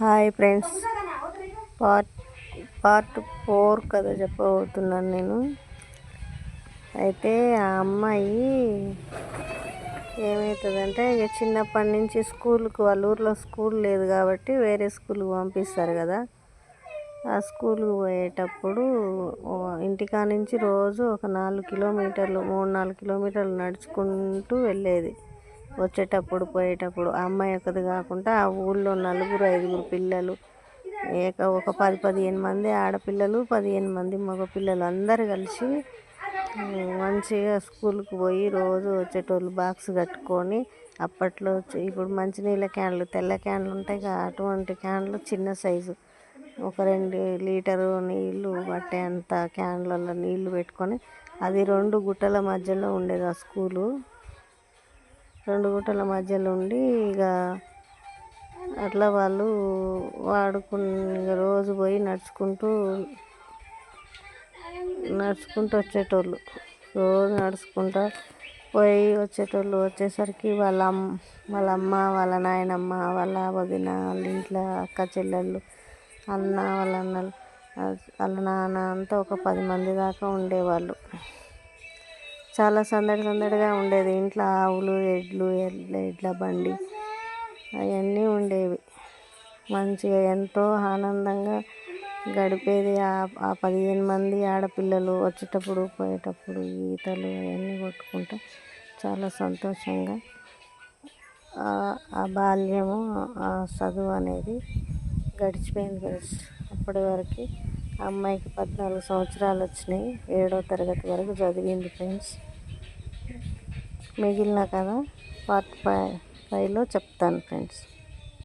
Hi friends, part part 4 కథ చెప్పబోతున్నాను నేను. అయితే ఆ అమ్మాయి ఏమవుతుందంటే, ఇక చిన్నప్పటి నుంచి స్కూల్కి, వాళ్ళ ఊర్లో స్కూల్ లేదు కాబట్టి వేరే స్కూల్కి పంపిస్తారు కదా. ఆ స్కూల్కి పోయేటప్పుడు ఇంటికా నుంచి రోజు ఒక 4 కిలోమీటర్లు 3-4 కిలోమీటర్లు నడుచుకుంటూ వెళ్ళేది. వచ్చేటప్పుడు పోయేటప్పుడు ఆ అమ్మాయి ఒక్కది కాకుండా ఆ ఊళ్ళో 4-5 పిల్లలు, ఒక 10-15 మంది ఆడపిల్లలు, 15 మంది మగపిల్లలు అందరు కలిసి మంచిగా స్కూల్కి పోయి రోజు వచ్చేటోళ్ళు. బాక్స్ కట్టుకొని, అప్పట్లో ఇప్పుడు మంచినీళ్ళ క్యాన్లు, తెల్ల క్యాన్లు ఉంటాయి కదా, అటువంటి క్యాన్లు చిన్న సైజు, ఒక 2 లీటరు నీళ్ళు పట్టే అంత క్యాన్లలో నీళ్లు పెట్టుకొని, అది 2 గుట్టల మధ్యలో ఉండేది ఆ స్కూలు. 2 గుట్టల మధ్యలో ఉండి ఇక అట్లా వాళ్ళు రోజు పోయి నడుచుకుంటూ వచ్చేటోళ్ళు. రోజు నడుచుకుంటూ పోయి వచ్చేటోళ్ళు. వచ్చేసరికి వాళ్ళ అమ్మ, వాళ్ళ నాయనమ్మ, వాళ్ళ వదిన, వాళ్ళ ఇంట్లో అక్క చెల్లెళ్ళు, వాళ్ళ అన్నలు, వాళ్ళ నాన్న అంతా ఒక 10 మంది దాకా ఉండేవాళ్ళు. చాలా సందడిగా ఉండేది. ఇంట్లో ఆవులు, ఎడ్ల బండి అవన్నీ ఉండేవి. మంచిగా ఎంతో ఆనందంగా గడిపేది. ఆ 15 మంది ఆడపిల్లలు వచ్చేటప్పుడు పోయేటప్పుడు ఈతలు అవన్నీ కొట్టుకుంటూ చాలా సంతోషంగా ఆ బాల్యము, ఆ చదువు అనేది గడిచిపోయింది ఫ్రెండ్స్. అప్పటి వరకు ఆ అమ్మాయికి 14 సంవత్సరాలు వచ్చినాయి. 7వ తరగతి వరకు చదివింది ఫ్రెండ్స్. మిగిలిన కథ పార్ట్ 5లో చెప్తాను ఫ్రెండ్స్.